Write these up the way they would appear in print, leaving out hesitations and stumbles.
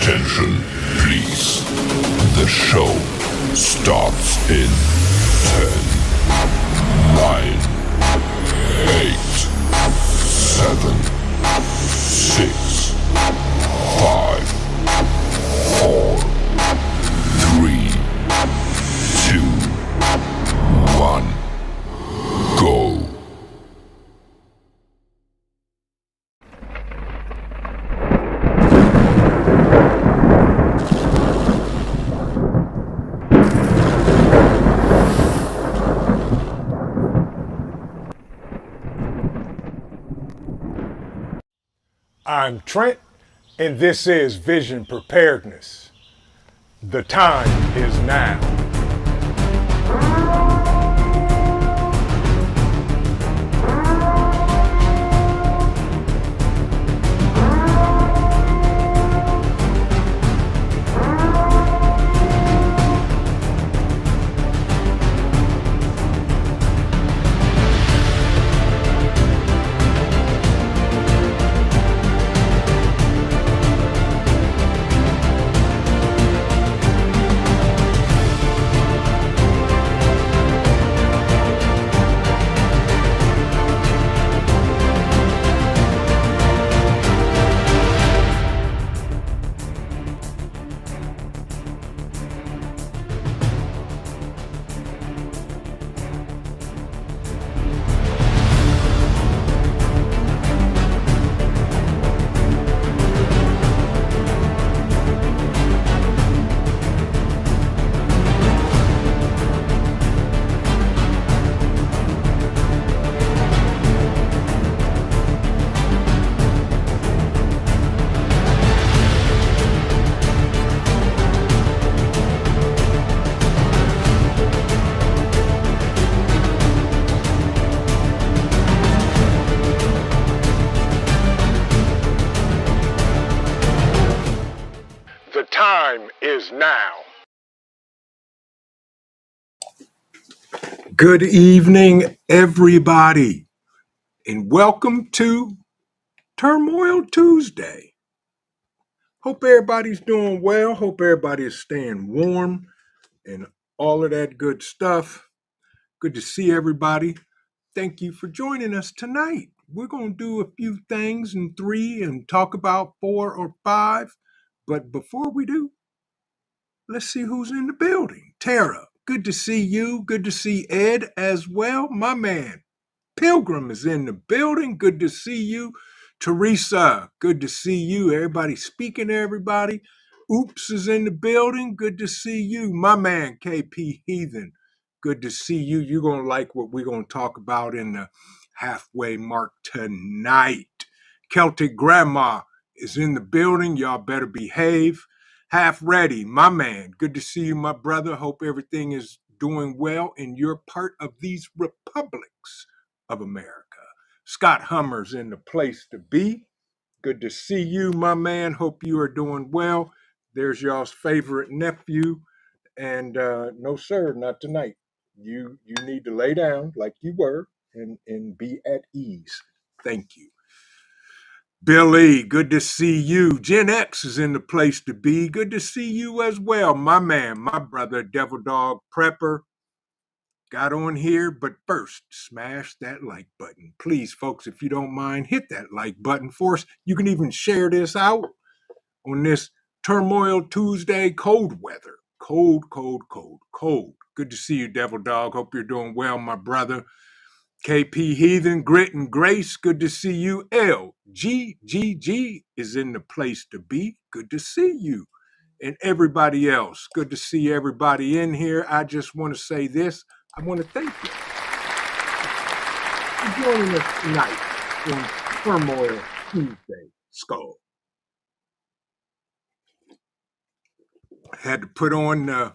Attention, please. The show starts in 10, 9, 8, 7, 6, 5, 4, 3, 2, 1, go. I'm Trent, and this is Vision Preparedness. The time is now. The time is now. Good evening, everybody, and welcome to Turmoil Tuesday. Hope everybody's doing well. Hope everybody is staying warm and all of that good stuff. Good to see everybody. Thank you for joining us tonight. We're going to do a few things in 3 and talk about 4 or 5. But before we do, let's see who's in the building. Tara, good to see you. Good to see Ed as well. My man, Pilgrim is in the building. Good to see you. Teresa, good to see you. Everybody speaking to everybody. Oops is in the building. Good to see you. My man, KP Heathen, good to see you. You're going to like what we're going to talk about in the halfway mark tonight. Celtic Grandma is in the building. Y'all better behave. Half Ready, my man. Good to see you, my brother. Hope everything is doing well and you're part of these republics of America. Scott Hummer's in the place to be. Good to see you, my man. Hope you are doing well. There's y'all's favorite nephew. And no, sir, not tonight. You need to lay down like you were and be at ease. Thank you. Billy, good to see you. Gen X is in the place to be. Good to see you as well, my man, my brother, Devil Dog Prepper. Got on here, but first, smash that like button. Please, folks, if you don't mind, hit that like button for us. You can even share this out on this Turmoil Tuesday cold weather. Cold, cold, cold, cold. Good to see you, Devil Dog. Hope you're doing well, my brother. KP Heathen, Grit and Grace, good to see you. LGGG is in the place to be. Good to see you. And everybody else, good to see everybody in here. I just want to say this. I want to thank you for joining us tonight on Turmoil Tuesday Skull. I had to put on the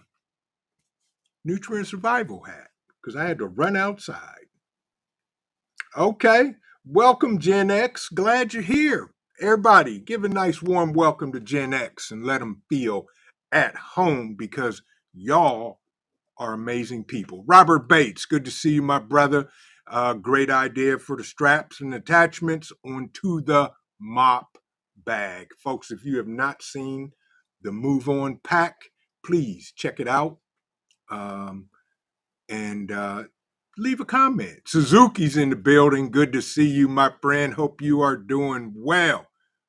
nutrient survival hat because I had to run outside. Okay, welcome Gen X. Glad you're here. Everybody, give a nice warm welcome to Gen X and let them feel at home because y'all are amazing people. Robert Bates, good to see you, my brother. Great idea for the straps and attachments onto the mop bag. Folks, if you have not seen the Move On Pack. Please check it out. And leave a comment. Suzuki's in the building. Good to see you, my friend. Hope you are doing well.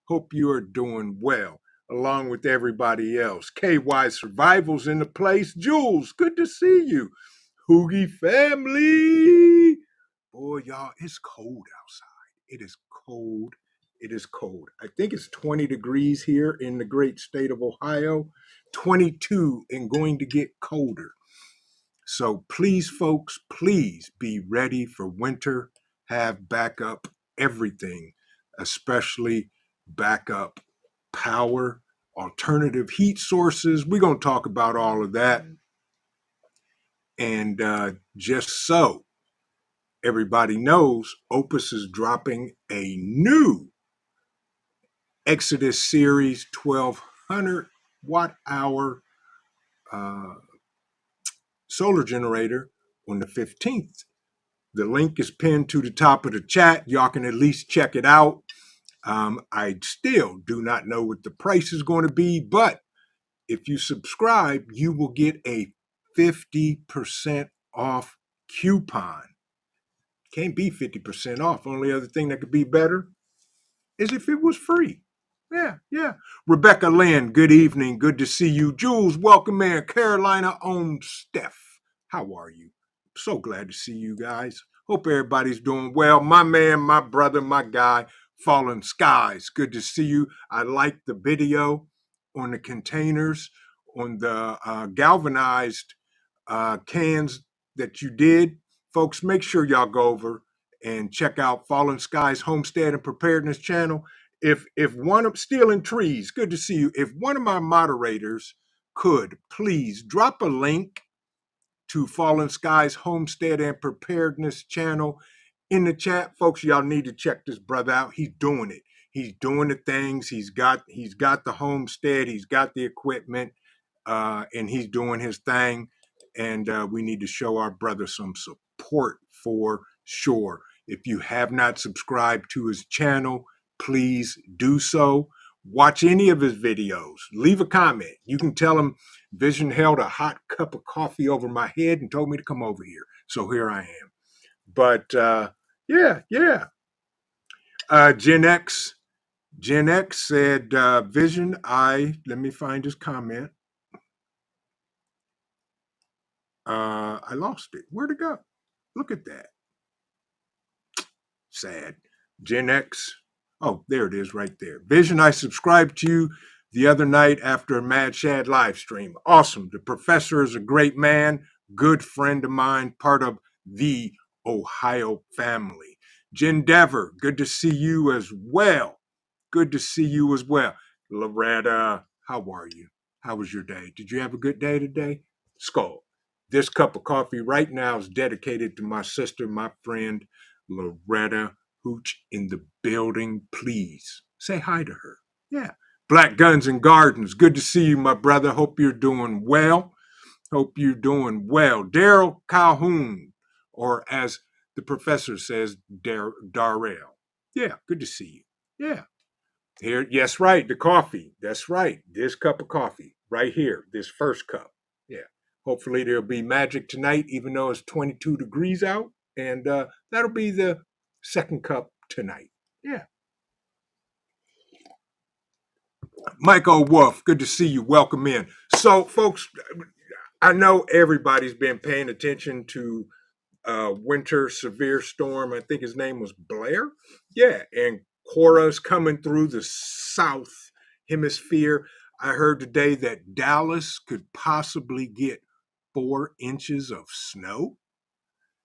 Hope you are doing well, along with everybody else. KY Survival's in the place. Jules, good to see you. Hoogie family. Boy, y'all, it's cold outside. It is cold. It is cold. I think it's 20 degrees here in the great state of Ohio, 22 and going to get colder. So please, folks, please be ready for winter. Have backup everything, especially backup power, alternative heat sources. We're going to talk about all of that. And just so everybody knows, Opus is dropping a new Exodus Series 1200 watt hour solar generator on the 15th. The link is pinned to the top of the chat. Y'all can at least check it out. I still do not know what the price is going to be, but if you subscribe, you will get a 50% off coupon. Can't be 50% off. Only other thing that could be better is if it was free. Yeah. Rebecca Lynn, good evening. Good to see you. Jules, welcome in. Carolina own Steph. How are you? So glad to see you guys. Hope everybody's doing well. My man, my brother, my guy, Fallen Skies. Good to see you. I like the video on the containers, on the galvanized cans that you did. Folks, make sure y'all go over and check out Fallen Skies Homestead and Preparedness channel. If one of Stealing Trees, good to see you. If one of my moderators could please drop a link to Fallen Skies Homestead and Preparedness channel in the chat, folks, y'all need to check this brother out. He's doing it. He's doing the things. He's got the homestead. He's got the equipment, and he's doing his thing. And we need to show our brother some support for sure. If you have not subscribed to his channel, please do so. Watch any of his videos. Leave a comment. You can tell him Vision held a hot cup of coffee over my head and told me to come over here. So here I am. But yeah. Gen X said, Vision, let me find his comment. I lost it. Where'd it go? Look at that. Sad. Gen X. Oh, there it is right there. Vision, I subscribed to you the other night after a Mad Shad live stream. Awesome. The professor is a great man, good friend of mine, part of the Ohio family. Jen Dever, good to see you as well. Good to see you as well. Loretta, how are you? How was your day? Did you have a good day today? Skull. This cup of coffee right now is dedicated to my sister, my friend, Loretta Hooch in the building. Please say hi to her. Yeah. Black Guns and Gardens. Good to see you, my brother. Hope you're doing well. Hope you're doing well. Daryl Calhoun, or as the professor says, Darrell. Yeah, good to see you. Yeah. Here, yes, right, the coffee. That's right. This cup of coffee right here, this first cup. Yeah. Hopefully there'll be magic tonight, even though it's 22 degrees out. And that'll be the second cup tonight. Yeah. Michael Wolf, good to see you. Welcome in. So, folks, I know everybody's been paying attention to winter severe storm. I think his name was Blair. Yeah, and Cora's coming through the south hemisphere. I heard today that Dallas could possibly get 4 inches of snow.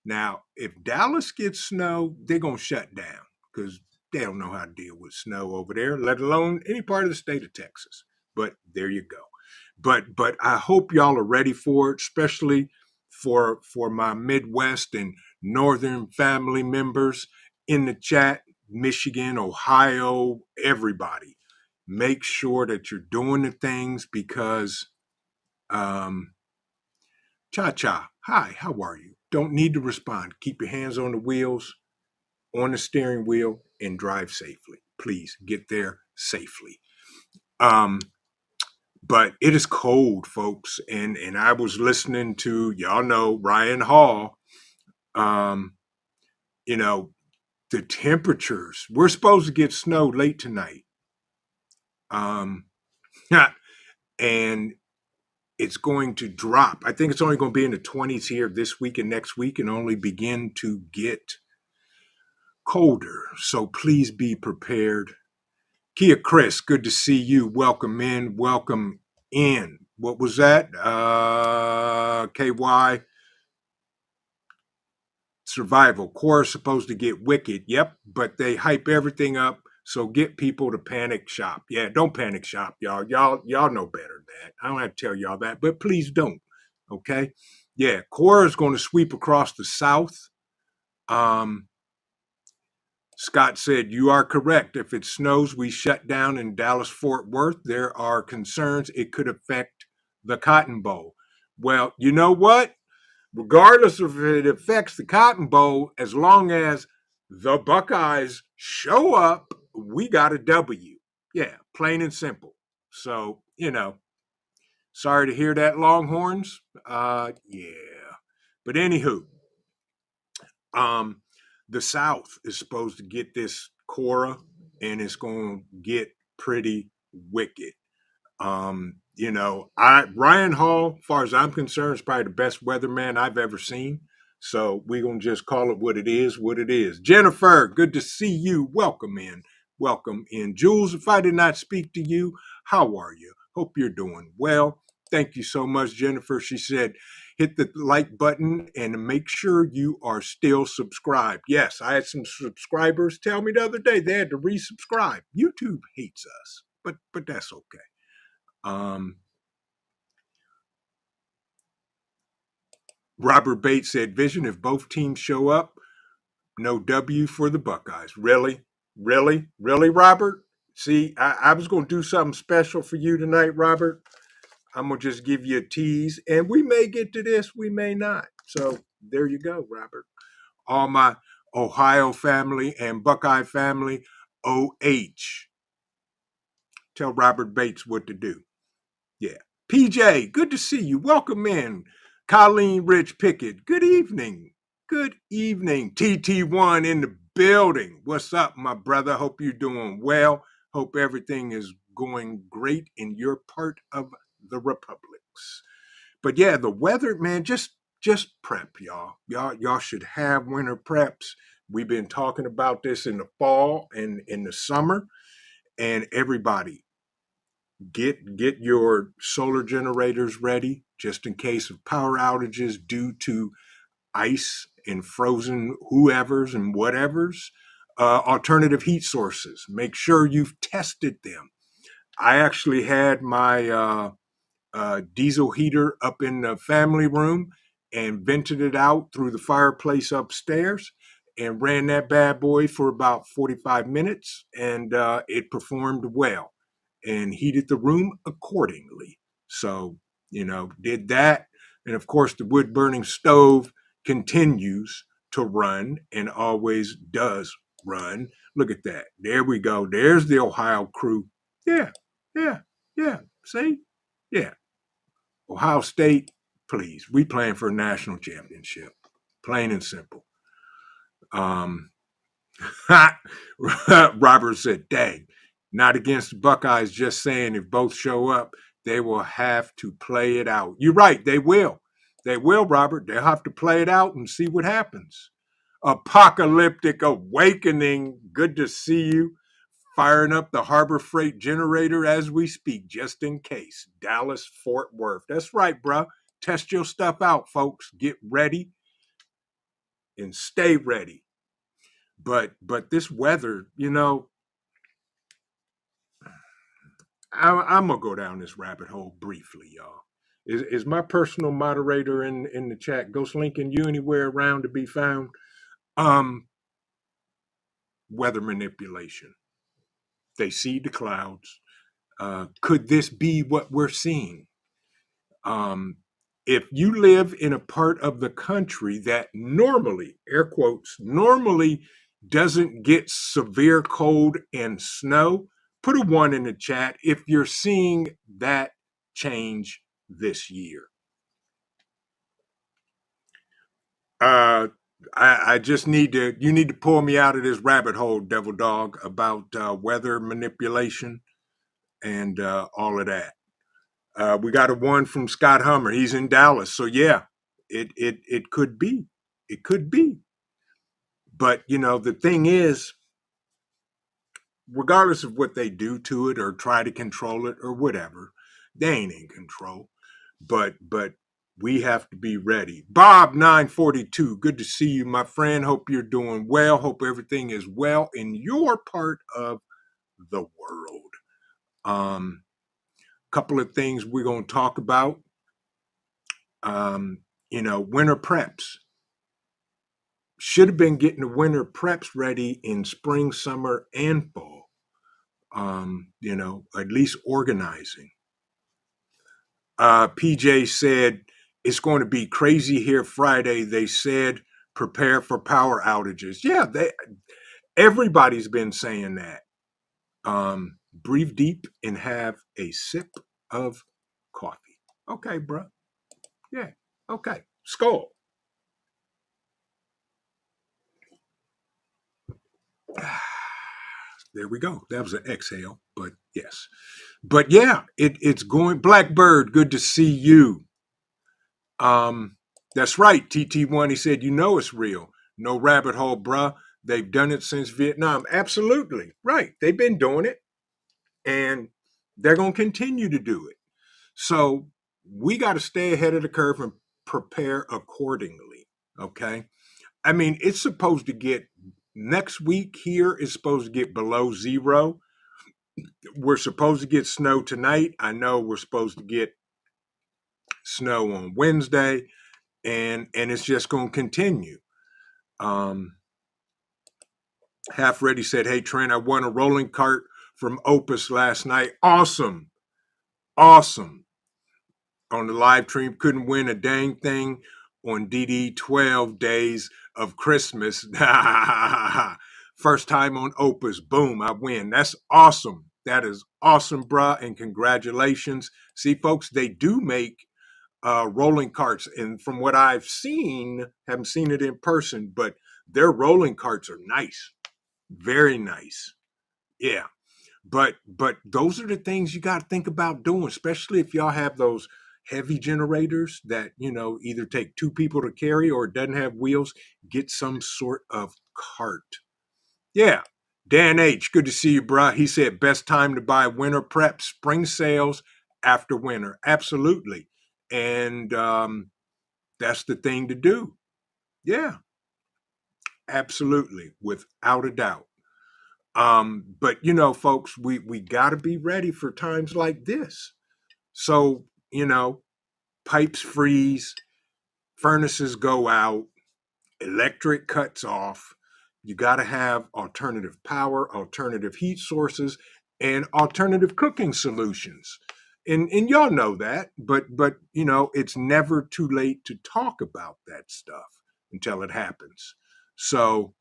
Now, if Dallas gets snow, they're going to shut down because they don't know how to deal with snow over there, let alone any part of the state of Texas. But there you go. But I hope y'all are ready for it, especially for my Midwest and Northern family members in the chat, Michigan, Ohio, everybody. Make sure that you're doing the things because Cha-Cha, hi, how are you? Don't need to respond. Keep your hands on the wheels, on the steering wheel, and drive safely. Please get there safely. but it is cold, folks. And I was listening to, y'all know, Ryan Hall. You know, the temperatures. We're supposed to get snow late tonight. And it's going to drop. I think it's only going to be in the 20s here this week and next week, and only begin to get colder. So please be prepared. Kia Chris, good to see you. Welcome in. Welcome in. What was that? KY Survival. Core is supposed to get wicked. Yep, but they hype everything up. So get people to panic shop. Yeah, don't panic shop, y'all. Y'all know better than that. I don't have to tell y'all that, but please don't. Okay. Yeah, Core is going to sweep across the South. Scott said, you are correct. If it snows, we shut down in Dallas-Fort Worth. There are concerns it could affect the Cotton Bowl. Well, you know what? Regardless of if it affects the Cotton Bowl, as long as the Buckeyes show up, we got a W. Yeah, plain and simple. So, sorry to hear that, Longhorns. Yeah. But anywho, the South is supposed to get this Cora, and it's going to get pretty wicked. Ryan Hall, as far as I'm concerned, is probably the best weatherman I've ever seen. So we're going to just call it what it is. Jennifer, good to see you. Welcome in. Jules, if I did not speak to you, how are you? Hope you're doing well. Thank you so much, Jennifer. She said, hit the like button and make sure you are still subscribed. Yes, I had some subscribers tell me the other day they had to resubscribe. YouTube hates us, but that's okay. Robert Bates said, Vision, if both teams show up, no W for the Buckeyes. Really, Robert? See, I was going to do something special for you tonight, Robert. I'm going to just give you a tease, and we may get to this, we may not. So there you go, Robert. All my Ohio family and Buckeye family, OH. Tell Robert Bates what to do. Yeah. PJ, good to see you. Welcome in. Colleen Rich Pickett, good evening. TT1 in the building. What's up, my brother? Hope you're doing well. Hope everything is going great in your part of the republics. But yeah, the weather, man, just prep, y'all. Y'all should have winter preps. We've been talking about this in the fall and in the summer, and everybody get your solar generators ready just in case of power outages due to ice and frozen whoever's and whatever's. Alternative heat sources. Make sure you've tested them. I actually had my diesel heater up in the family room and vented it out through the fireplace upstairs and ran that bad boy for about 45 minutes, and it performed well and heated the room accordingly. So, did that. And of course, the wood burning stove continues to run and always does run. Look at that. There we go. There's the Ohio crew. Yeah. See? Yeah. Ohio State, please. We playing for a national championship. Plain and simple. Robert said, dang, not against the Buckeyes, just saying if both show up, they will have to play it out. You're right, they will. They will, Robert. They'll have to play it out and see what happens. Apocalyptic Awakening, good to see you. Firing up the Harbor Freight generator as we speak, just in case. Dallas, Fort Worth. That's right, bro. Test your stuff out, folks. Get ready and stay ready. But this weather, I'm gonna go down this rabbit hole briefly, y'all. Is my personal moderator in the chat, Ghost Lincoln, you anywhere around to be found? Weather manipulation. They see the clouds. Could this be what we're seeing? If you live in a part of the country that normally, air quotes, normally doesn't get severe cold and snow, put a 1 in the chat if you're seeing that change this year. I just you need to pull me out of this rabbit hole, Devil Dog, about weather manipulation and all of that. We got a one from Scott Hummer. He's in Dallas. So yeah, it could be. It could be. But the thing is, regardless of what they do to it or try to control it or whatever, they ain't in control. But we have to be ready. Bob 942, good to see you, my friend. Hope you're doing well. Hope everything is well in your part of the world. Couple of things we're going to talk about. Winter preps. Should have been getting the winter preps ready in spring, summer, and fall. At least organizing. PJ said, it's going to be crazy here Friday. They said, prepare for power outages. Yeah, everybody's been saying that. Breathe deep and have a sip of coffee. Okay, bro. Yeah. Okay. Skull. There we go. That was an exhale, but yes. But yeah, it's going. Blackbird, good to see you. That's right. TT1, he said, it's real. No rabbit hole, bruh. They've done it since Vietnam. Absolutely. Right. They've been doing it. And they're going to continue to do it. So we got to stay ahead of the curve and prepare accordingly. Okay. I mean, it's supposed to get next week here is supposed to get below zero. We're supposed to get snow tonight. I know we're supposed to get snow on Wednesday, and it's just going to continue. Half Ready said, hey, Trent, I won a rolling cart from Opus last night. Awesome. Awesome. On the live stream, couldn't win a dang thing on DD 12 days of Christmas. First time on Opus. Boom, I win. That's awesome. That is awesome, bruh, and congratulations. See, folks, they do make rolling carts, and from what I've seen, haven't seen it in person, but their rolling carts are nice. Very nice. Yeah. But those are the things you got to think about doing, especially if y'all have those heavy generators that, either take two people to carry or it doesn't have wheels. Get some sort of cart. Yeah. Dan H., good to see you, bruh. He said, best time to buy winter prep, spring sales after winter. Absolutely. And that's the thing to do. Yeah. Absolutely. Without a doubt. But folks, we got to be ready for times like this. So, pipes freeze, furnaces go out, electric cuts off. You got to have alternative power, alternative heat sources, and alternative cooking solutions. And y'all know that, but it's never too late to talk about that stuff until it happens. So,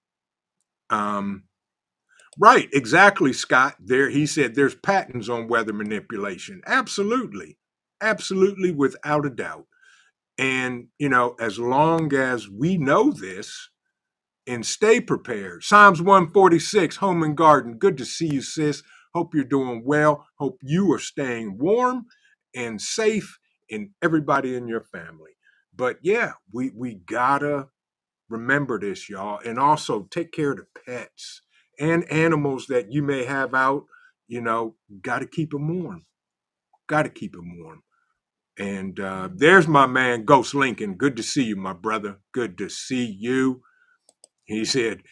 right, exactly, Scott. There, he said there's patents on weather manipulation. Absolutely. Absolutely, without a doubt. And, as long as we know this and stay prepared. Psalms 146, Home and Garden. Good to see you, sis. Hope you're doing well. Hope you are staying warm and safe, and everybody in your family. But yeah, we gotta remember this, y'all. And also take care of the pets and animals that you may have out. Got to keep them warm. Got to keep them warm. And there's my man, Ghost Lincoln. Good to see you, my brother. Good to see you. He said,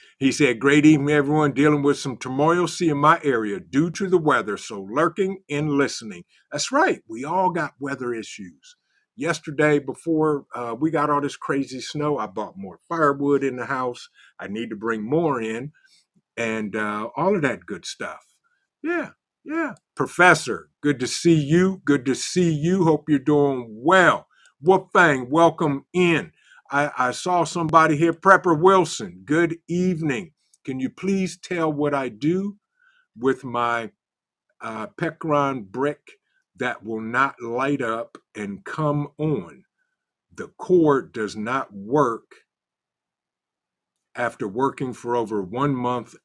great evening, everyone. Dealing with some turmoil in my area due to the weather. So lurking and listening. That's right. We all got weather issues. Yesterday, before we got all this crazy snow, I bought more firewood in the house. I need to bring more in, and all of that good stuff. Yeah. Professor, good to see you. Good to see you. Hope you're doing well. Wolfang, welcome in. I saw somebody here, Prepper Wilson. Good evening. Can you please tell what I do with my Pecron brick that will not light up and come on. The cord does not work after working for over 1.5 months.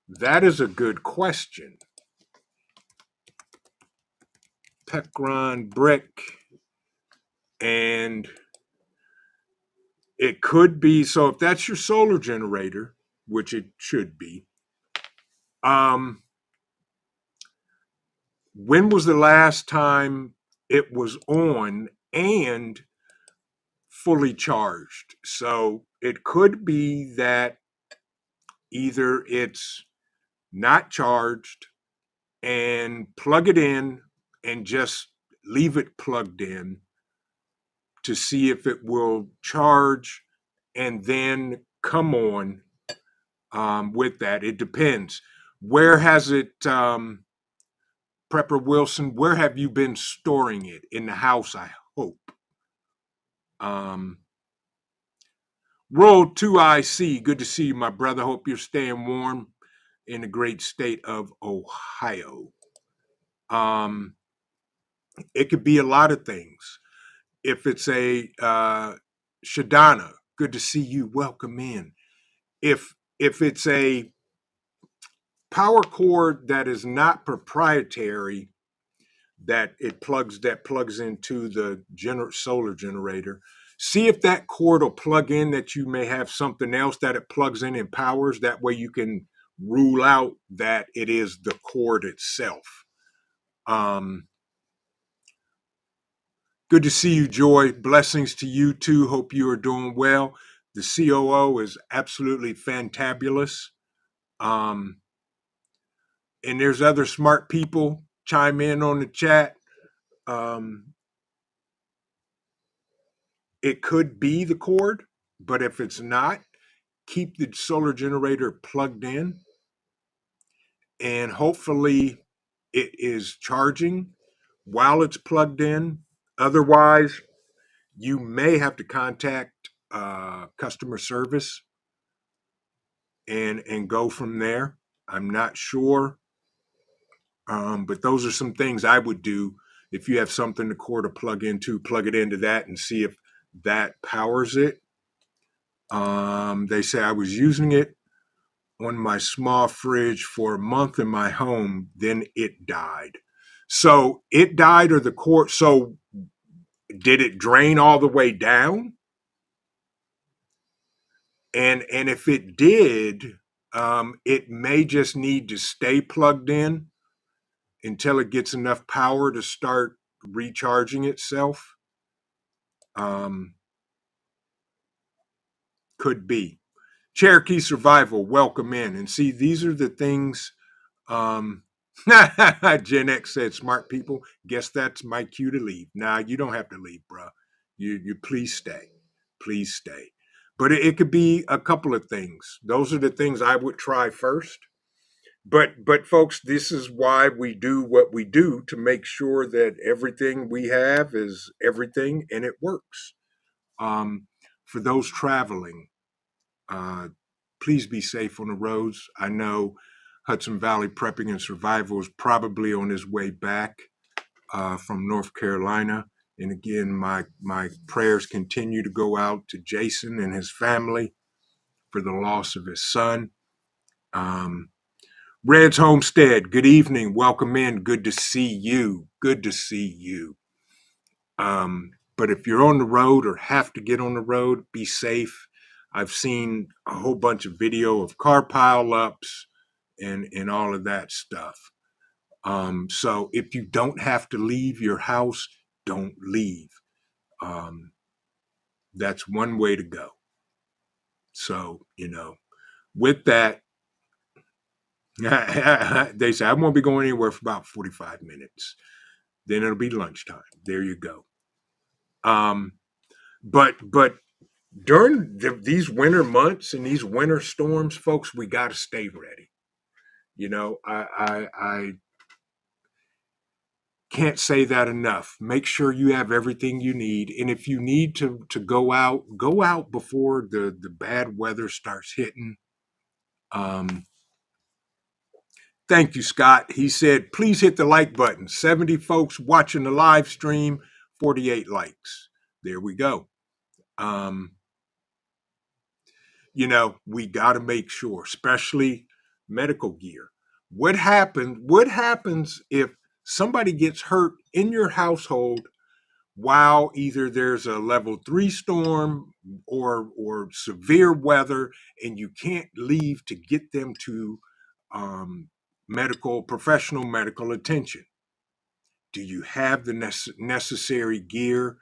That is a good question. Pecron brick, and it could be, so if that's your solar generator, which it should be, when was the last time it was on and fully charged? So it could be that either it's not charged and plug it in and just leave it plugged in to see if it will charge and then come on with that. It depends. Where has it, Prepper Wilson, where have you been storing it? In the house, I hope. Roll 2IC, good to see you, my brother. Hope you're staying warm in the great state of Ohio. It could be a lot of things. If it's a Shadana, good to see you. Welcome in. If it's a power cord that is not proprietary, that plugs into the solar generator, see if that cord will plug in, that you may have something else that it plugs in and powers. That way you can rule out that it is the cord itself. Good to see you, Joy. Blessings to you too. Hope you are doing well. The COO is absolutely fantabulous. And there's other smart people chime in on the chat. It could be the cord, but if it's not, keep the solar generator plugged in and hopefully it is charging while it's plugged in. Otherwise, you may have to contact customer service and go from there. I'm not sure, but those are some things I would do. If you have something the cord to plug it into that and see if that powers it. They say I was using it on my small fridge for a month in my home, then it died. So it died, or the cord, so did it drain all the way down? And if it did, it may just need to stay plugged in until it gets enough power to start recharging itself. Could be. Cherokee Survival, welcome in. And see, these are the things. Gen X said, smart people, guess that's my cue to leave. Nah, you don't have to leave, bro. You please stay. Please stay. But it could be a couple of things. Those are the things I would try first. But folks, this is why we do what we do, to make sure that everything we have is everything and it works. For those traveling, please be safe on the roads. I know Hudson Valley Prepping and Survival is probably on his way back from North Carolina. And again, my prayers continue to go out to Jason and his family for the loss of his son. Red's Homestead, good evening. Welcome in. Good to see you. Good to see you. But if you're on the road or have to get on the road, be safe. I've seen a whole bunch of video of car pileups and all of that stuff. So if you don't have to leave your house, don't leave. That's one way to go. So, with that, they say I won't be going anywhere for about 45 minutes. Then it'll be lunchtime. There you go. But during these winter months and these winter storms, folks, we got to stay ready. I can't say that enough. Make sure you have everything you need. And if you need to go out before the bad weather starts hitting. Thank you, Scott. He said, please hit the like button. 70 folks watching the live stream, 48 likes. There we go. We got to make sure, especially medical gear. What happens if somebody gets hurt in your household while either there's a level 3 storm or severe weather and you can't leave to get them to professional medical attention? Do you have the necessary gear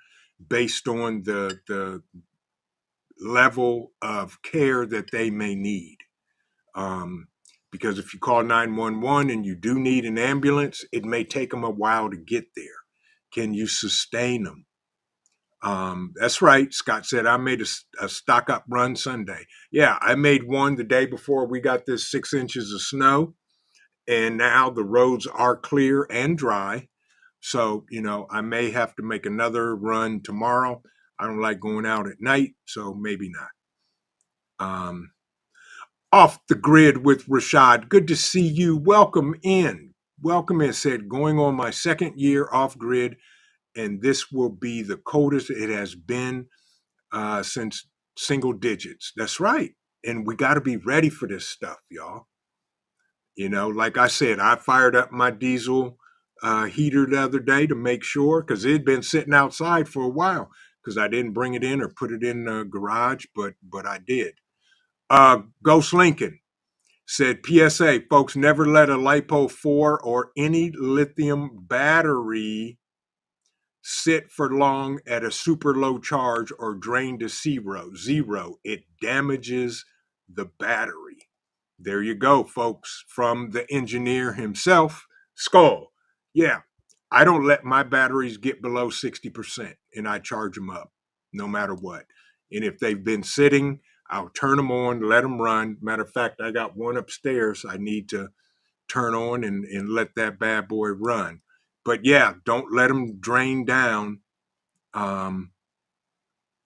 based on the level of care that they may need? Because if you call 911 and you do need an ambulance, it may take them a while to get there. Can you sustain them? That's right. Scott said, I made a stock up run Sunday. Yeah, I made one the day before we got this 6 inches of snow. And now the roads are clear and dry. So, I may have to make another run tomorrow. I don't like going out at night, so maybe not. Off the Grid with Rashad. Good to see you. Welcome in. Said, going on my second year off grid, and this will be the coldest it has been since single digits. That's right. And we got to be ready for this stuff, y'all. Like I said, I fired up my diesel heater the other day to make sure, because it had been sitting outside for a while because I didn't bring it in or put it in the garage, but I did. Ghost Lincoln said, PSA, folks, never let a LiPo 4 or any lithium battery sit for long at a super low charge or drain to zero. It damages the battery. There you go, folks, from the engineer himself, Skull. Yeah, I don't let my batteries get below 60%, and I charge them up no matter what. And if they've been sitting, I'll turn them on, let them run. Matter of fact, I got one upstairs I need to turn on and let that bad boy run. But yeah, don't let them drain down.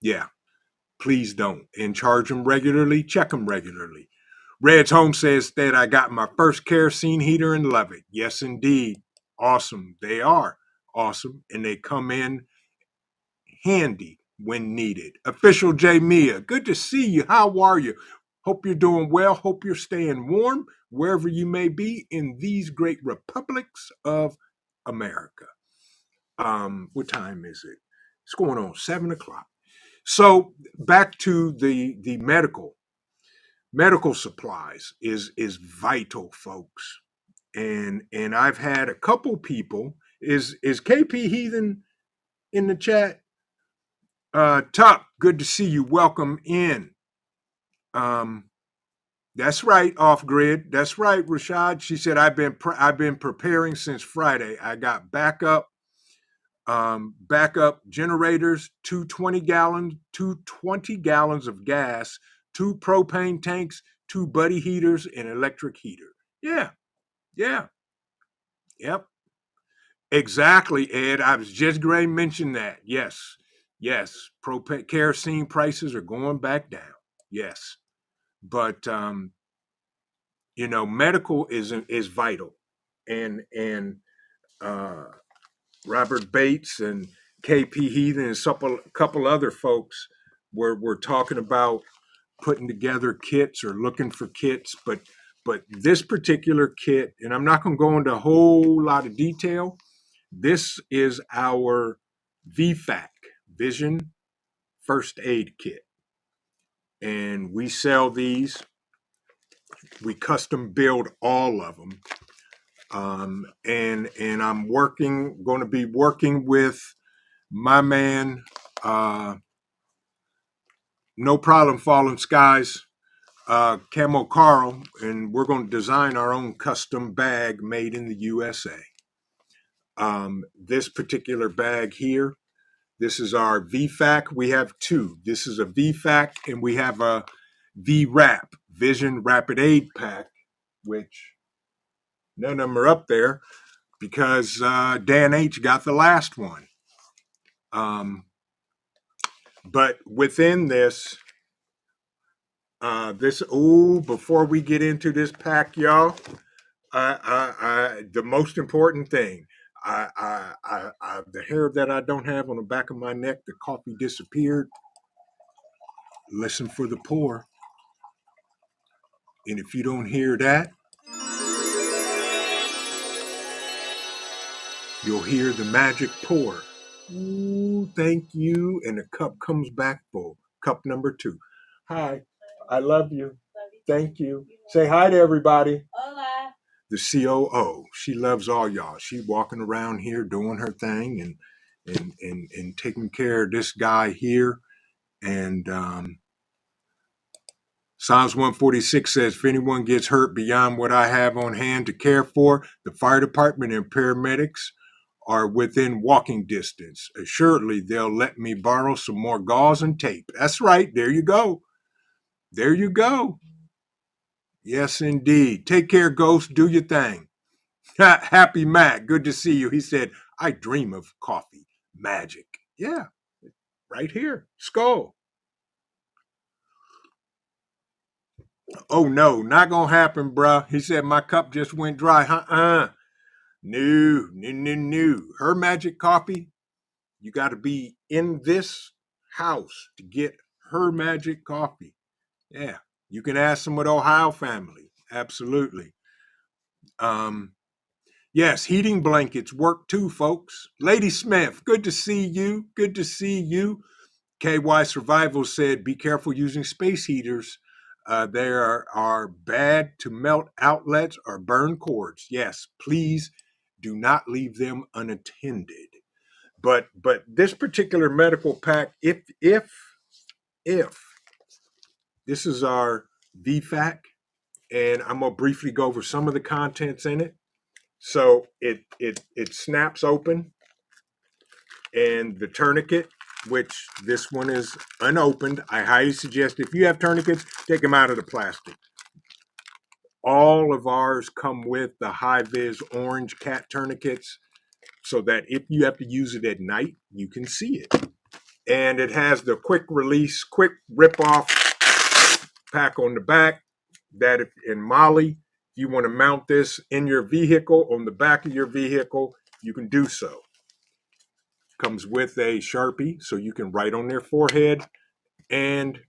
Yeah, please don't. And charge them regularly, check them regularly. Red's Home says that I got my first kerosene heater and love it. Yes, indeed. Awesome. They are awesome. And they come in handy when needed. Official J Mia, good to see you. How are you? Hope you're doing well. Hope you're staying warm wherever you may be in these great republics of America. What time is it? It's going on 7 o'clock. So back to the medical supplies is vital, folks. And I've had a couple people. Is KP Heathen in the chat? Tuck, good to see you. Welcome in. That's right, off grid. That's right, Rashad. She said I've been preparing since Friday. I got backup generators, two 20 gallons of gas, 2 propane tanks, 2 buddy heaters, and electric heater. Yeah. Yep. Exactly, Ed. I was just going to mention that. Yes. Propane kerosene prices are going back down. Yes. But medical is vital. And Robert Bates and KP Heathen and a couple other folks were talking about putting together kits or looking for kits, but this particular kit, and I'm not going to go into a whole lot of detail. This is our VFAC, Vision First Aid Kit, and we sell these. We custom build all of them. And I'm going to be working with my man, No Problem Falling Skies, Camo Carl, and we're going to design our own custom bag made in the USA. This particular bag here, this is our VFAC. We have 2. This is a VFAC, and we have a VRAP, Vision Rapid Aid Pack, which none of them are up there because Dan H got the last one. But within this, before we get into this pack, y'all, The most important thing, the hair that I don't have on the back of my neck, the coffee disappeared. Listen for the pour. And if you don't hear that, you'll hear the magic pour. Ooh, thank you. And the cup comes back full. Cup number 2. Hi. I love you. Thank you. Say hi to everybody. Hola. The COO. She loves all y'all. She walking around here doing her thing and taking care of this guy here. And Psalms 146 says, if anyone gets hurt beyond what I have on hand to care for, the fire department and paramedics are within walking distance. Assuredly, they'll let me borrow some more gauze and tape. That's right. There you go. There you go. Yes, indeed. Take care, Ghost. Do your thing. Happy Mac. Good to see you. He said, I dream of coffee. Magic. Yeah, right here. Skull. Oh, no, not going to happen, bruh. He said, my cup just went dry. No. Her magic coffee, you got to be in this house to get her magic coffee. Yeah, you can ask some of the Ohio family. Absolutely. Yes, heating blankets work too, folks. Lady Smith, good to see you. Good to see you. KY Survival said, be careful using space heaters. They are bad to melt outlets or burn cords. Yes, please do not leave them unattended. But this particular medical pack, if this is our VFAC, and I'm gonna briefly go over some of the contents in it. So it snaps open, and the tourniquet, which this one is unopened. I highly suggest if you have tourniquets, take them out of the plastic. All of ours come with the high-vis orange cat tourniquets so that if you have to use it at night, you can see it. And it has the quick release, quick rip off pack on the back that if in Mali, if you want to mount this in your vehicle, on the back of your vehicle, you can do so. Comes with a Sharpie so you can write on their forehead and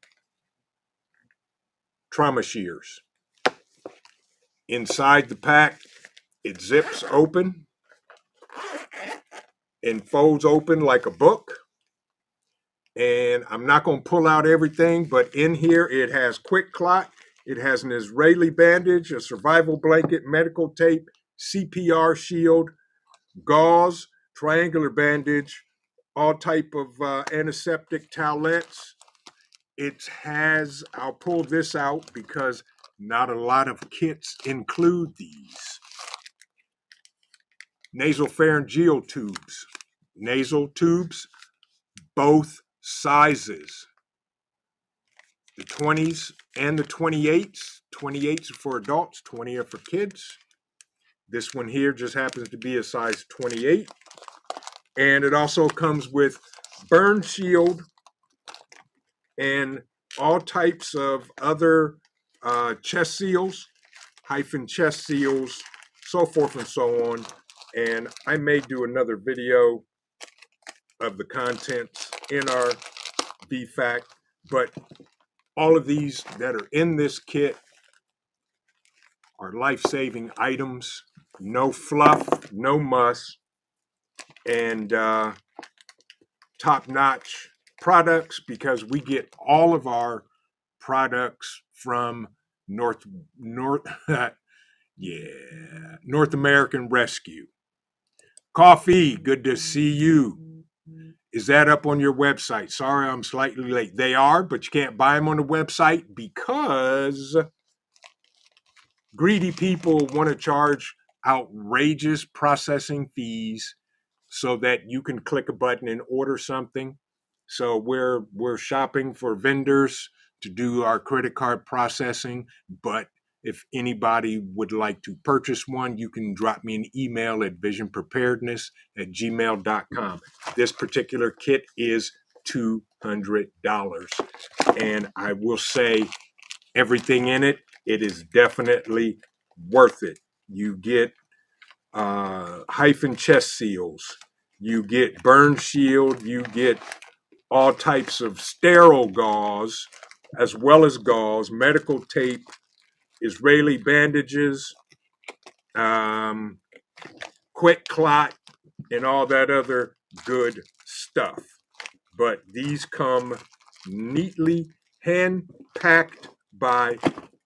trauma shears. Inside the pack, it zips open and folds open like a book. And I'm not going to pull out everything, but in here it has quick clot. It has an Israeli bandage, a survival blanket, medical tape, CPR shield, gauze, triangular bandage, all type of antiseptic towelettes. It has, I'll pull this out because not a lot of kits include these. Nasopharyngeal tubes. Nasal tubes, both sizes. The 20s and the 28s. 28s are for adults, 20 are for kids. This one here just happens to be a size 28. And it also comes with burn shield and all types of other chest seals, hyphen chest seals, so forth and so on. And I may do another video of the contents in our VFAC, but all of these that are in this kit are life-saving items. No fluff, no muss, and top-notch products because we get all of our products from North American Rescue. Coffee, good to see you. Is that up on your website? Sorry, I'm slightly late. They are, but you can't buy them on the website because greedy people want to charge outrageous processing fees so that you can click a button and order something. So we're shopping for vendors to do our credit card processing, but if anybody would like to purchase one, you can drop me an email at visionpreparedness@gmail.com. This particular kit is $200. And I will say everything in it, it is definitely worth it. You get hyphen chest seals. You get burn shield. You get all types of sterile gauze, as well as gauze, medical tape, Israeli bandages, um, quick clot, and all that other good stuff. But these come neatly hand packed by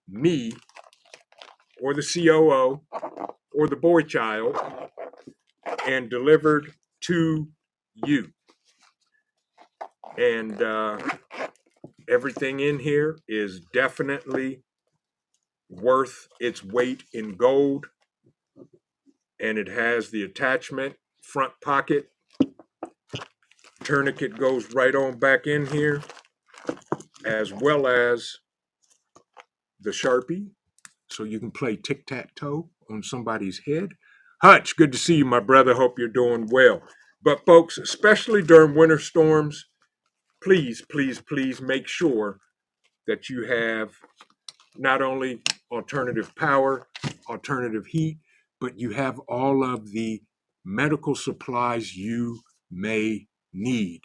me or the COO or the boy child and delivered to you. And everything in here is definitely worth its weight in gold. And it has the attachment front pocket. Tourniquet goes right on back in here, as well as the Sharpie, so you can play tic-tac-toe on somebody's head. Hutch, good to see you, my brother. Hope you're doing well. But folks, especially during winter storms, please, please, please make sure that you have not only alternative power, alternative heat, but you have all of the medical supplies you may need.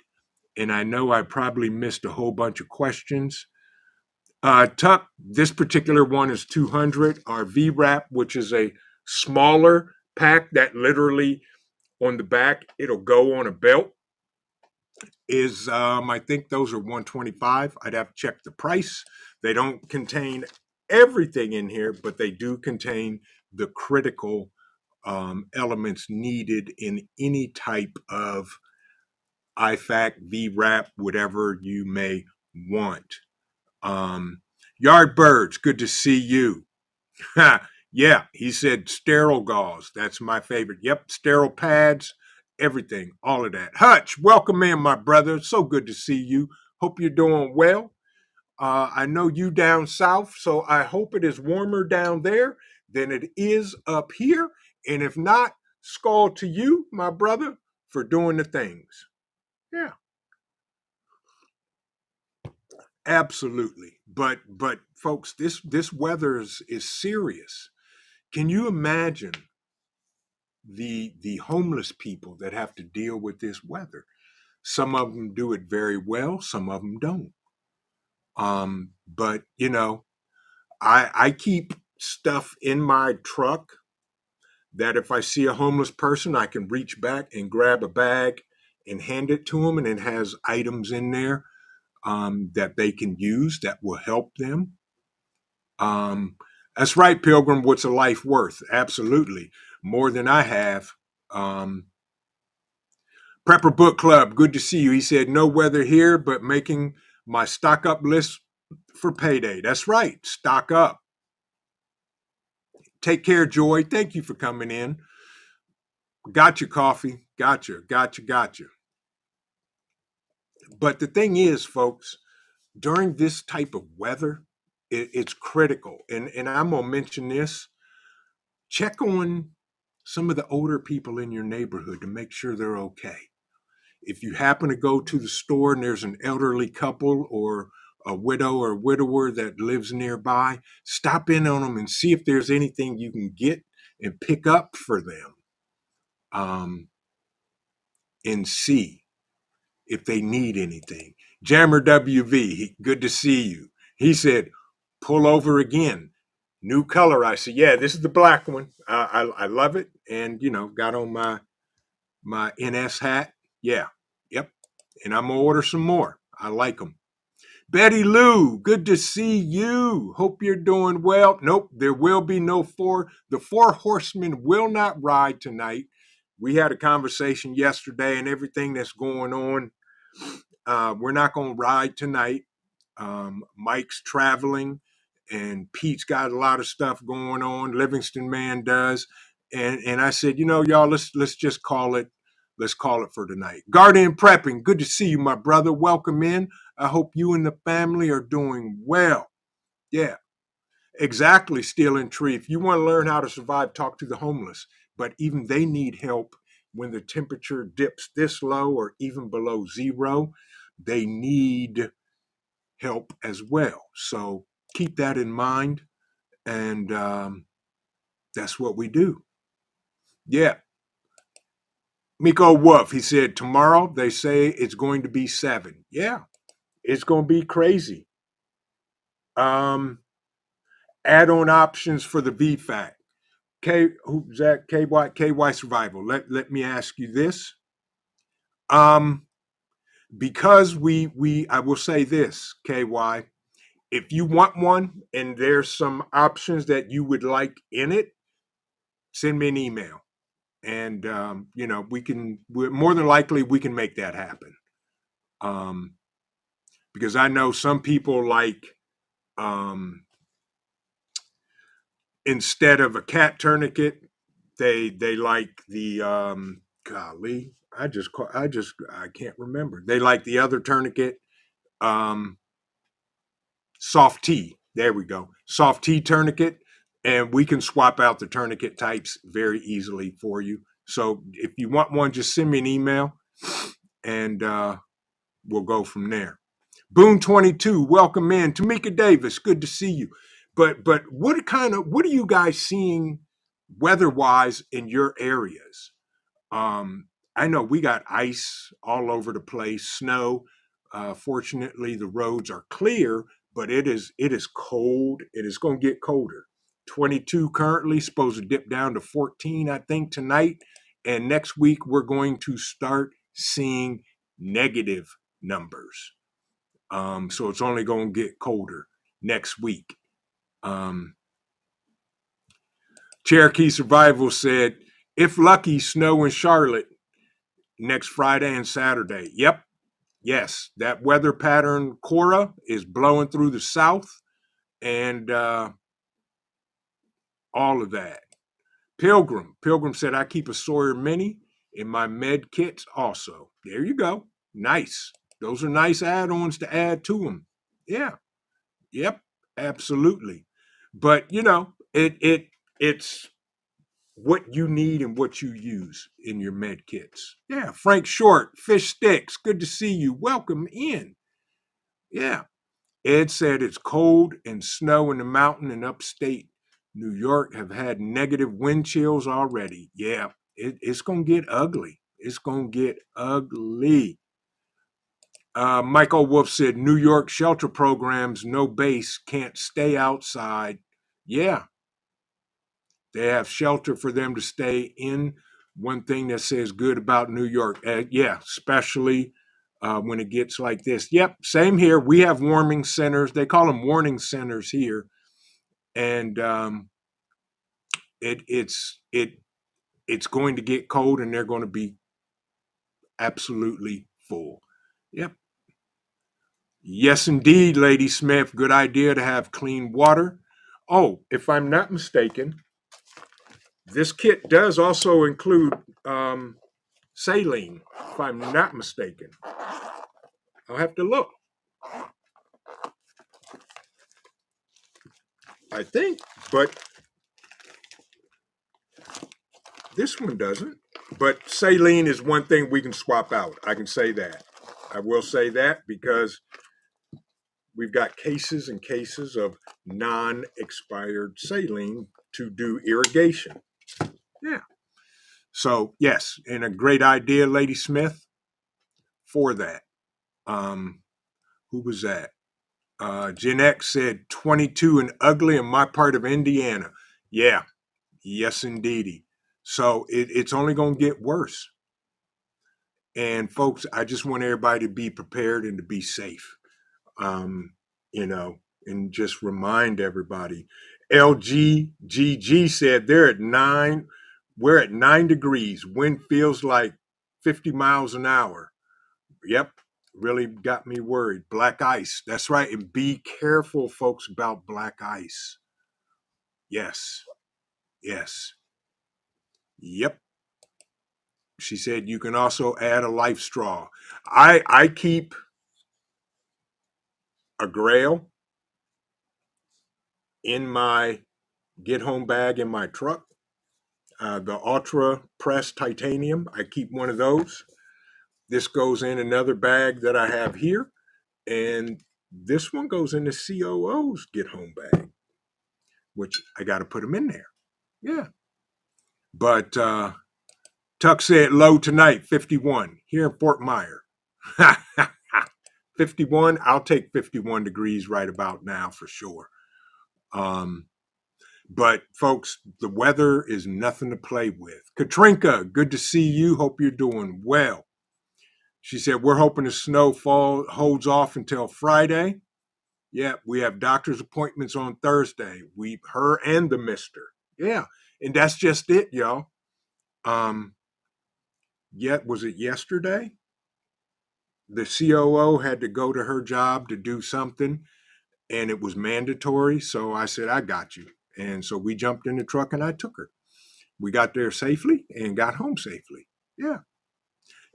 And I know I probably missed a whole bunch of questions. Tuck, this particular one is 200. Our VWrap, which is a smaller pack that literally on the back, it'll go on a belt, is I think those are 125. I'd have to check the price. They don't contain everything in here, but they do contain the critical elements needed in any type of IFAC, VWrap, whatever you may want. Yardbirds, good to see you. Yeah, he said sterile gauze. That's my favorite. Yep, sterile pads, everything, all of that. Hutch, welcome in, my brother. So good to see you. Hope you're doing well. I know you down south, so I hope it is warmer down there than it is up here. And if not, skull to you, my brother, for doing the things. Yeah, absolutely. But folks, this weather is serious. Can you imagine the homeless people that have to deal with this weather? Some of them do it very well, some of them don't. But you know, I keep stuff in my truck that if I see a homeless person, I can reach back and grab a bag and hand it to them, and it has items in there that they can use that will help them. Um, that's right, Pilgrim. What's a life worth? Absolutely, more than I have. Um, Prepper Book Club, good to see you. He said, no weather here, but making my stock up list for payday. That's right, stock up. Take care, Joy. Thank you for coming in. Gotcha, coffee. Gotcha. But the thing is, folks, during this type of weather, it's critical. And I'm going to mention this. Check on some of the older people in your neighborhood to make sure they're okay. If you happen to go to the store and there's an elderly couple or a widow or widower that lives nearby, stop in on them and see if there's anything you can get and pick up for them, and see if they need anything. Jammer WV, good to see you. He said, pull over again. New color. I said, yeah, this is the black one. I love it. And, you know, got on my NS hat. Yeah. Yep. And I'm going to order some more. I like them. Betty Lou, good to see you. Hope you're doing well. Nope, there will be no the four horsemen will not ride tonight. We had a conversation yesterday and everything that's going on. We're not going to ride tonight. Mike's traveling and Pete's got a lot of stuff going on. Livingston Man does. And I said, you know, y'all, let's just call it. Let's call it for tonight. Guardian Prepping, good to see you, my brother. Welcome in. I hope you and the family are doing well. Yeah, exactly, Steel and Tree. If you want to learn how to survive, talk to the homeless. But even they need help when the temperature dips this low or even below zero. They need help as well. So keep that in mind. And That's what we do. Yeah. Miko Wolf, he said, tomorrow they say it's going to be 7. Yeah, it's going to be crazy. Add-on options for the VFAC. Who's that? KY Survival. Let me ask you this. Because I will say this, KY, if you want one and there's some options that you would like in it, send me an email. And we're more than likely we can make that happen. Because I know some people like instead of a cat tourniquet, they like the golly, I can't remember. They like the other tourniquet, soft T. There we go, soft T tourniquet, and we can swap out the tourniquet types very easily for you. So if you want one, just send me an email, and we'll go from there. Boone 22, welcome in. Tamika Davis, good to see you. But what are you guys seeing weather-wise in your areas? I know we got ice all over the place, snow. Fortunately, the roads are clear, but it is cold. It is going to get colder. 22 currently, supposed to dip down to 14, I think, tonight. And next week, we're going to start seeing negative numbers. So it's only going to get colder next week. Cherokee Survival said, if lucky, snow in Charlotte next Friday and Saturday. Yep. Yes, that weather pattern, Cora, is blowing through the south and all of that. Pilgrim said, I keep a Sawyer Mini in my med kits also. There you go. Nice. Those are nice add-ons to add to them. Yeah. Yep. Absolutely. But it's what you need and what you use in your med kits. Yeah, Frank Short, Fish Sticks, good to see you. Welcome in. Yeah. Ed said it's cold and snow in the mountain in upstate New York have had negative wind chills already. Yeah, it's going to get ugly. It's going to get ugly. Michael Wolf said New York shelter programs, no base, can't stay outside. Yeah. They have shelter for them to stay in. One thing that says good about New York, yeah, especially when it gets like this. Yep, same here. We have warming centers. They call them warning centers here, and it's going to get cold, and they're going to be absolutely full. Yep. Yes, indeed, Lady Smith. Good idea to have clean water. Oh, if I'm not mistaken, this kit does also include saline, if I'm not mistaken. I'll have to look. I think, but this one doesn't. But saline is one thing we can swap out. I can say that. I will say that because we've got cases and cases of non-expired saline to do irrigation. Yeah. So, yes, and a great idea, Lady Smith, for that. Who was that? Gen X said 22 and ugly in my part of Indiana. Yeah. Yes, indeedy. So it's only going to get worse. And folks, I just want everybody to be prepared and to be safe. And just remind everybody. LGGG said we're at 9 degrees. Wind feels like 50 miles an hour. Yep, really got me worried. Black ice. That's right. And be careful, folks, about black ice. Yes. Yes. Yep. She said you can also add a life straw. I keep a Grail in my get home bag in my truck. The Ultra Press Titanium. I keep one of those. This goes in another bag that I have here. And this one goes in the COO's get home bag, which I got to put them in there. Yeah. But Tuck said low tonight, 51 here in Fort Myer. 51. I'll take 51 degrees right about now for sure. But folks, the weather is nothing to play with. Katrinka, good to see you. Hope you're doing well. She said, we're hoping the snowfall holds off until Friday. Yeah, we have doctor's appointments on Thursday. Her and the mister. Yeah, and that's just it, y'all. Yet, was it yesterday? The COO had to go to her job to do something, and it was mandatory. So I said, I got you. And so we jumped in the truck and I took her. We got there safely and got home safely. Yeah.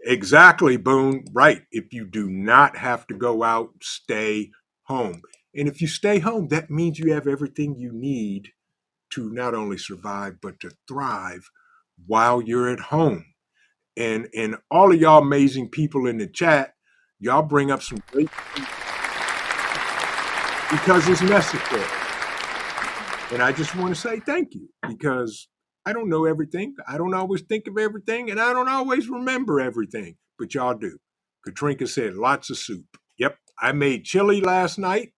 Exactly, Boone. Right. If you do not have to go out, stay home. And if you stay home, that means you have everything you need to not only survive, but to thrive while you're at home. And all of y'all amazing people in the chat, y'all bring up some great because it's necessary. And I just want to say thank you because I don't know everything. I don't always think of everything, and I don't always remember everything, but y'all do. Katrinka said lots of soup. Yep, I made chili last night,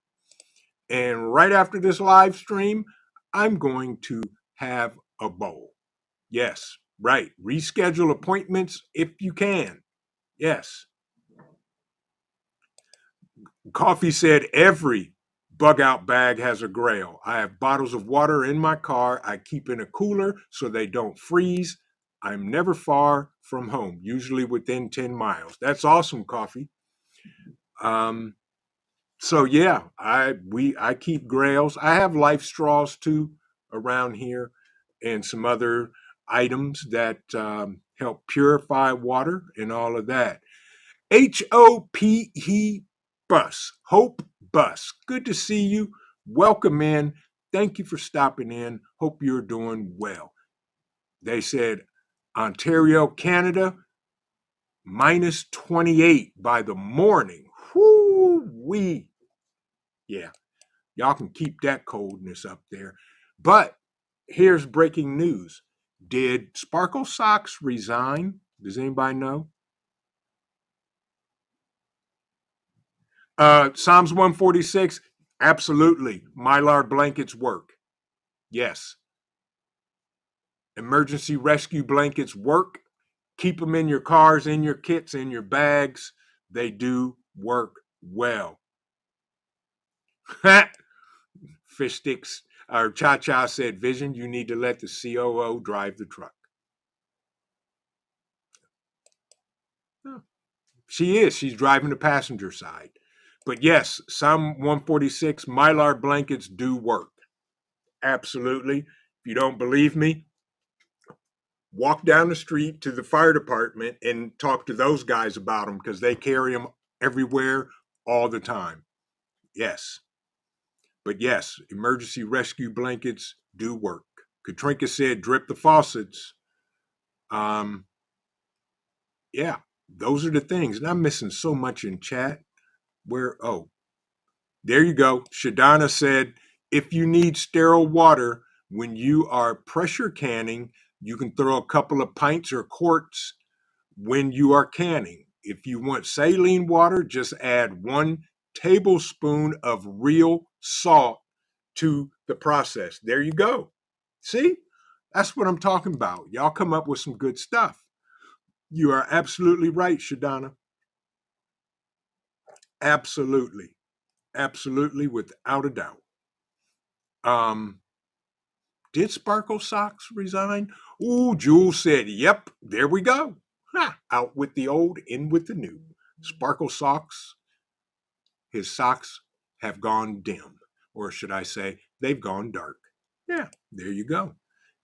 and right after this live stream, I'm going to have a bowl. Yes, right. Reschedule appointments if you can. Yes. Coffee said every bug out bag has a grail. I have bottles of water in my car. I keep in a cooler so they don't freeze. I'm never far from home, usually within 10 miles. That's awesome, Coffee. So yeah, I keep grails. I have life straws too around here and some other items that help purify water and all of that. HOPE Bus, Hope Bus. Good to see you. Welcome in. Thank you for stopping in. Hope you're doing well. They said Ontario, Canada, minus 28 by the morning. Whoo-wee. Yeah, y'all can keep that coldness up there. But here's breaking news. Did Sparkle Socks resign? Does anybody know? Psalms 146, absolutely. Mylar blankets work. Yes. Emergency rescue blankets work. Keep them in your cars, in your kits, in your bags. They do work well. Fish sticks, or Cha Cha said, Vision, you need to let the COO drive the truck. She is. She's driving the passenger side. But yes, Psalm 146, Mylar blankets do work. Absolutely. If you don't believe me, walk down the street to the fire department and talk to those guys about them because they carry them everywhere all the time. Yes. But yes, emergency rescue blankets do work. Katrinka said, drip the faucets. Yeah, those are the things. And I'm missing so much in chat. There you go. Shadana said, if you need sterile water when you are pressure canning, you can throw a couple of pints or quarts when you are canning. If you want saline water, just add 1 tablespoon of real salt to the process. There you go. See? That's what I'm talking about. Y'all come up with some good stuff. You are absolutely right, Shadana. Absolutely. Absolutely, without a doubt. Did Sparkle Socks resign? Ooh, Jules said, yep, there we go. Ha, out with the old, in with the new. Sparkle Socks, his socks have gone dim. Or should I say, they've gone dark. Yeah, there you go.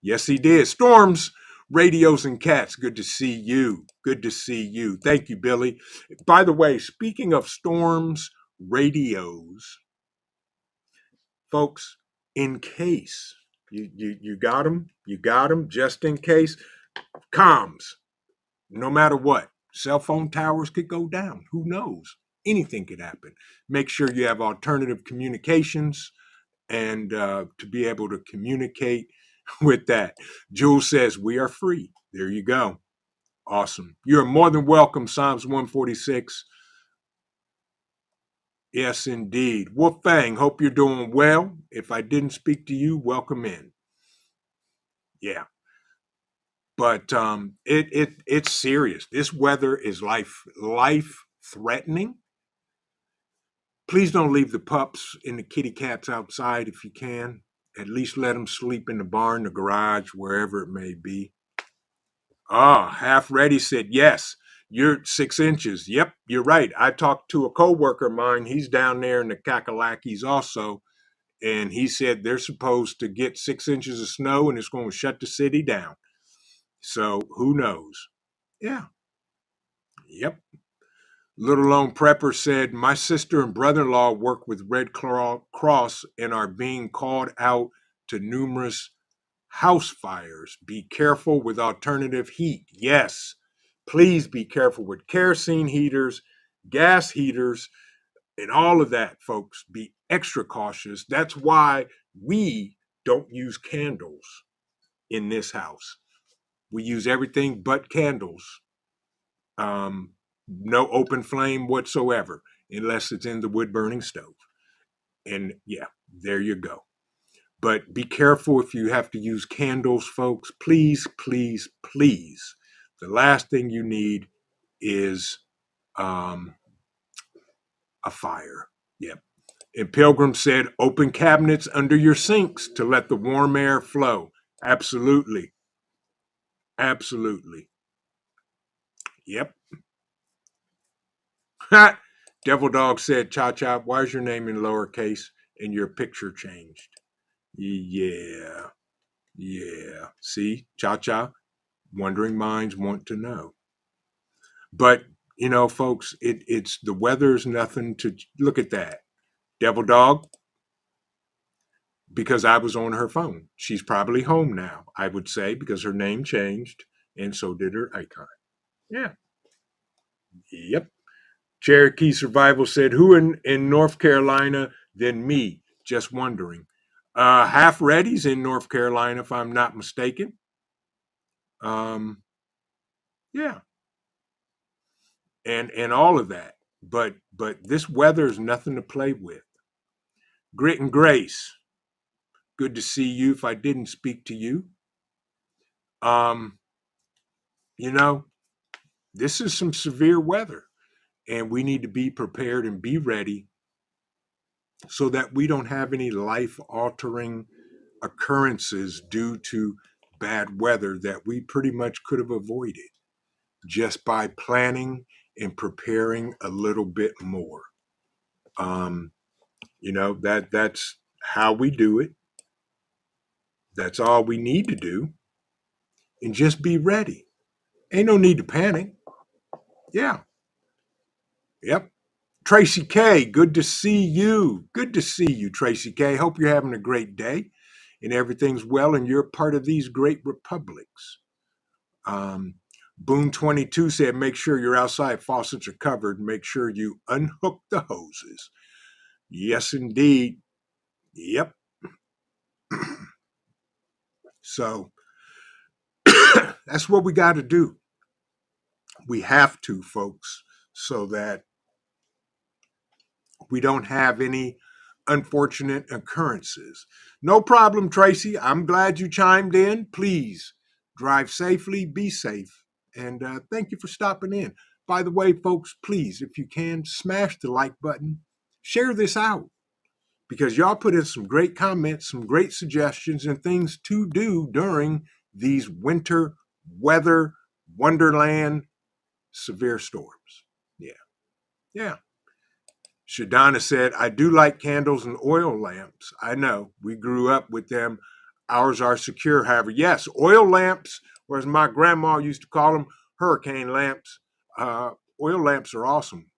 Yes, he did. Storms, Radios, and Cats, good to see you. Good to see you. Thank you, Billy. By the way, speaking of storms, radios, folks, in case you got them just in case. Comms, no matter what, cell phone towers could go down. Who knows? Anything could happen. Make sure you have alternative communications and to be able to communicate with that. Jules says, we are free. There you go. Awesome. You're more than welcome, Psalms 146. Yes, indeed. Wolfang, hope you're doing well. If I didn't speak to you, welcome in. Yeah. But it's serious. This weather is life threatening. Please don't leave the pups and the kitty cats outside if you can. At least let them sleep in the barn, the garage, wherever it may be. Half ready said, yes, you're 6 inches. Yep, you're right. I talked to a coworker of mine. He's down there in the Kakalakis also. And he said they're supposed to get 6 inches of snow and it's going to shut the city down. So who knows? Yeah. Yep. Little Lone Prepper said, my sister and brother-in-law work with Red Cross and are being called out to numerous house fires. Be careful with alternative heat. Yes, please be careful with kerosene heaters, gas heaters, and all of that, folks. Be extra cautious. That's why we don't use candles in this house. We use everything but candles. No open flame whatsoever, unless it's in the wood burning stove. And yeah, there you go. But be careful if you have to use candles, folks. Please, please, please. The last thing you need is a fire. Yep. And Pilgrim said, open cabinets under your sinks to let the warm air flow. Absolutely. Absolutely. Yep. Devil Dog said, Cha Cha, why is your name in lowercase and your picture changed? Yeah. Yeah. See, Cha Cha, wondering minds want to know. But, folks, it's the weather's nothing to look at that. Devil Dog, because I was on her phone. She's probably home now, I would say, because her name changed and so did her icon. Yeah. Yep. Cherokee Survival said, who in North Carolina than me? Just wondering. Half Ready's in North Carolina, if I'm not mistaken. Yeah. And all of that. But this weather is nothing to play with. Grit and Grace, good to see you. If I didn't speak to you, you know, this is some severe weather, and we need to be prepared and be ready so that we don't have any life-altering occurrences due to bad weather that we pretty much could have avoided just by planning and preparing a little bit more. That's how we do it. That's all we need to do, and just be ready. Ain't no need to panic. Yeah. Yep. Tracy K, good to see you. Good to see you, Tracy K. Hope you're having a great day and everything's well and you're part of these great republics. Boone 22 said, make sure your outside faucets are covered. Make sure you unhook the hoses. Yes, indeed. Yep. So that's what we got to do. We have to, folks, so that we don't have any unfortunate occurrences. No problem, Tracy. I'm glad you chimed in. Please drive safely, be safe, and thank you for stopping in. By the way, folks, please, if you can, smash the like button. Share this out because y'all put in some great comments, some great suggestions, and things to do during these winter weather wonderland severe storms. Yeah. Yeah. Shadana said, I do like candles and oil lamps. I know. We grew up with them. Ours are secure, however. Yes, oil lamps, or as my grandma used to call them, hurricane lamps. Oil lamps are awesome.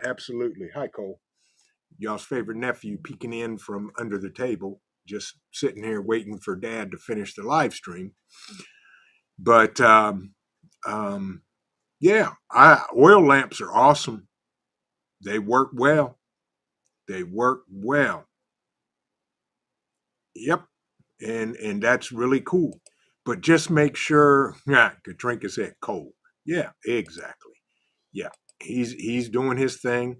Absolutely. Hi, Cole. Y'all's favorite nephew peeking in from under the table, just sitting here waiting for Dad to finish the live stream. But, yeah, oil lamps are awesome. They work well. They work well. Yep. and that's really cool. But just make sure, yeah, Katrinka said cold. Yeah, exactly. Yeah, he's doing his thing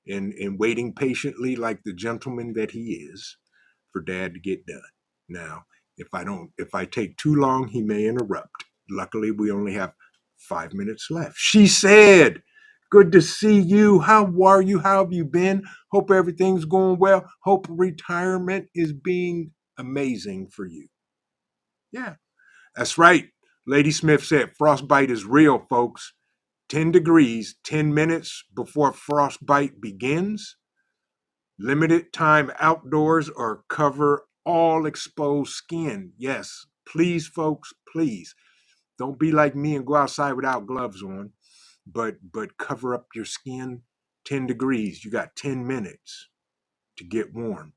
and waiting patiently like the gentleman that he is for dad to get done. Now, if I take too long, he may interrupt. Luckily, we only have 5 minutes left. She said, good to see you. How are you? How have you been? Hope everything's going well. Hope retirement is being amazing for you. Yeah, that's right. Lady Smith said frostbite is real, folks. 10 degrees, 10 minutes before frostbite begins. Limited time outdoors or cover all exposed skin. Yes, please, folks, please. Don't be like me and go outside without gloves on, but cover up your skin. 10 degrees. You got 10 minutes to get warm.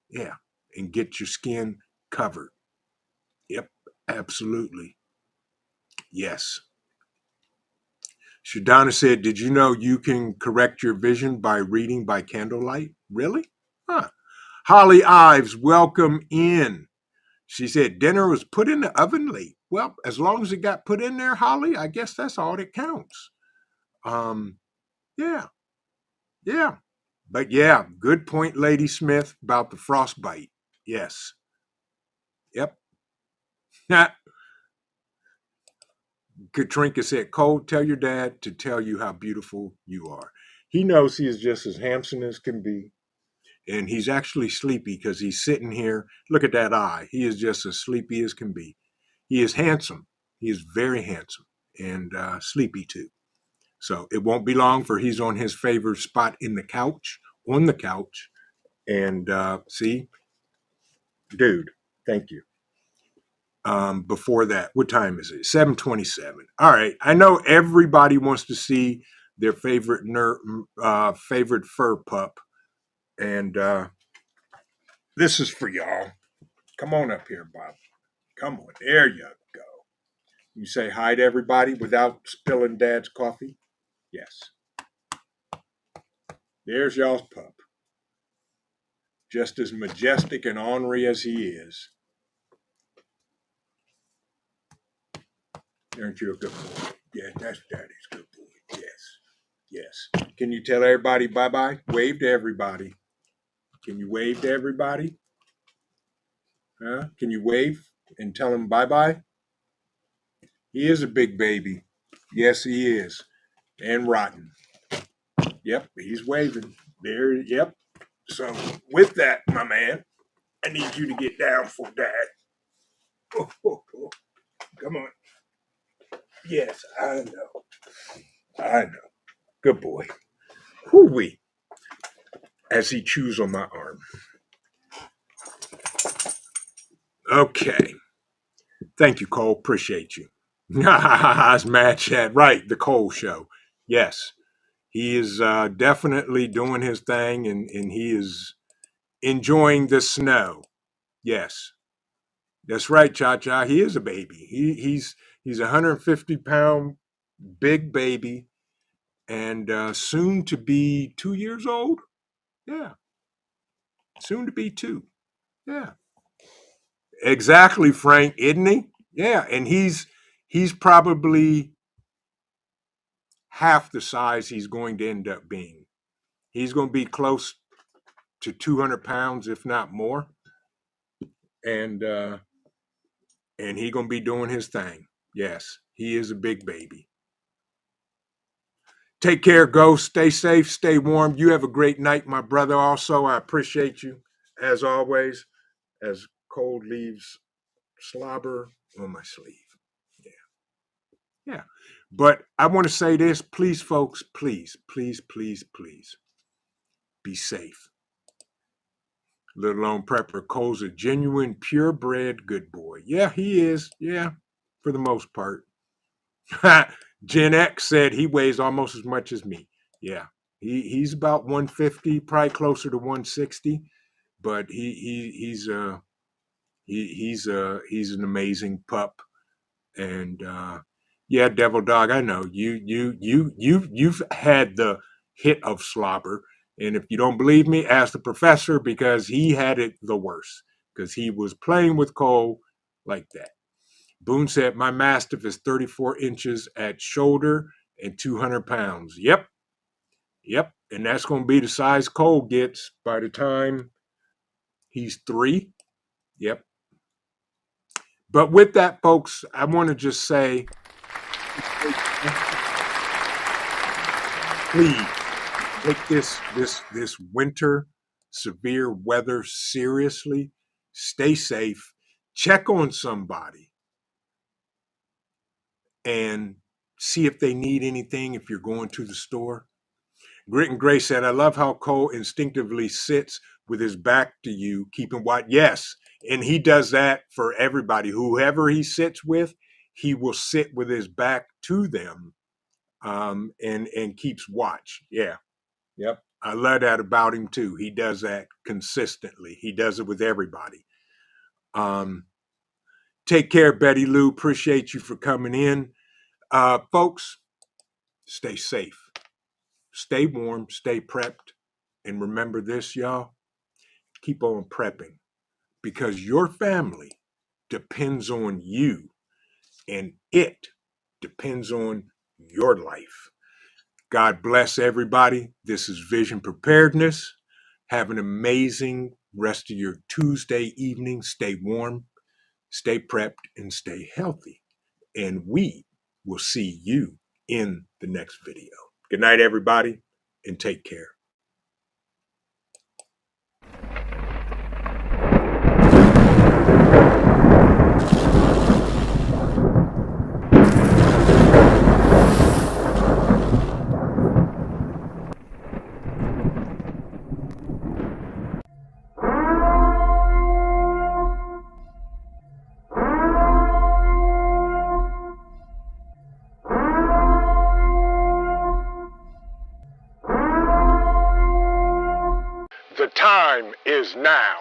Yeah, and get your skin covered. Yep, absolutely. Yes. Shadana said, did you know you can correct your vision by reading by candlelight? Really? Huh. Holly Ives, welcome in. She said, dinner was put in the oven late. Well, as long as it got put in there, Holly, I guess that's all that counts. Um, yeah, yeah. But yeah, good point, Lady Smith, about the frostbite. Yes. Yep. Katrinka said, Cole, tell your dad to tell you how beautiful you are. He knows he is just as handsome as can be. And he's actually sleepy because he's sitting here. Look at that eye. He is just as sleepy as can be. He is handsome. He is very handsome and sleepy too. So it won't be long for he's on his favorite spot in the couch, on the couch. And see, dude, thank you. Before that, what time is it? 7:27. All right. I know everybody wants to see their favorite favorite fur pup. And this is for y'all. Come on up here, Bob. Come on. There you go. You say hi to everybody without spilling Dad's coffee? Yes. There's y'all's pup. Just as majestic and ornery as he is. Aren't you a good boy? Yeah, that's Daddy's good boy. Yes. Yes. Can you tell everybody bye-bye? Wave to everybody. Can you wave to everybody? Huh? Can you wave and tell him bye-bye? He is a big baby. Yes, he is. And rotten. Yep, he's waving. There, yep. So with that, my man, I need you to get down for Dad. Oh, oh, oh. Come on. Yes, I know. I know. Good boy. Hoo-wee. As he chews on my arm. Okay. Thank you, Cole. Appreciate you. It's Mad Chat. Right, the Cole Show. Yes. He is definitely doing his thing and he is enjoying the snow. Yes. That's right, Cha-Cha. He is a baby. He's 150-pound big baby and soon to be 2 years old. Yeah. Soon to be 2. Yeah. Exactly, Frank, isn't he? Yeah, and he's probably half the size he's going to end up being. He's going to be close to 200 pounds, if not more. And he's going to be doing his thing. Yes, he is a big baby. Take care, Ghost. Stay safe, stay warm. You have a great night, my brother. Also, I appreciate you, as always, as Cold leaves slobber on my sleeve. Yeah. But I want to say this, please, folks, please, please, please, please be safe. Little Lone Prepper Cole's a genuine, purebred good boy. Yeah, he is. Yeah, for the most part. Gen X said he weighs almost as much as me. Yeah, he's about 150, probably closer to 160. But he's an amazing pup. And yeah, Devil Dog, I know you've had the hit of slobber, and if you don't believe me, ask the professor because he had it the worst. because he was playing with Cole like that. Boone said, my Mastiff is 34 inches at shoulder and 200 pounds. Yep. And that's going to be the size Cole gets by the time he's 3. Yep. But with that, folks, I want to just say, please take this winter severe weather seriously. Stay safe. Check on somebody and see if they need anything if you're going to the store. Grit and Gray said, I love how Cole instinctively sits with his back to you, keeping watch. Yes, and he does that for everybody. Whoever he sits with, he will sit with his back to them and keeps watch. Yeah. Yep. I love that about him too. He does that consistently. He does it with everybody. Take care, Betty Lou. Appreciate you for coming in. Folks, stay safe. Stay warm, stay prepped. And remember this, y'all. Keep on prepping because your family depends on you and it depends on your life. God bless everybody. This is Vision Preparedness. Have an amazing rest of your Tuesday evening. Stay warm, stay prepped, and stay healthy. And we will see you in the next video. Good night, everybody, and take care. The time is now.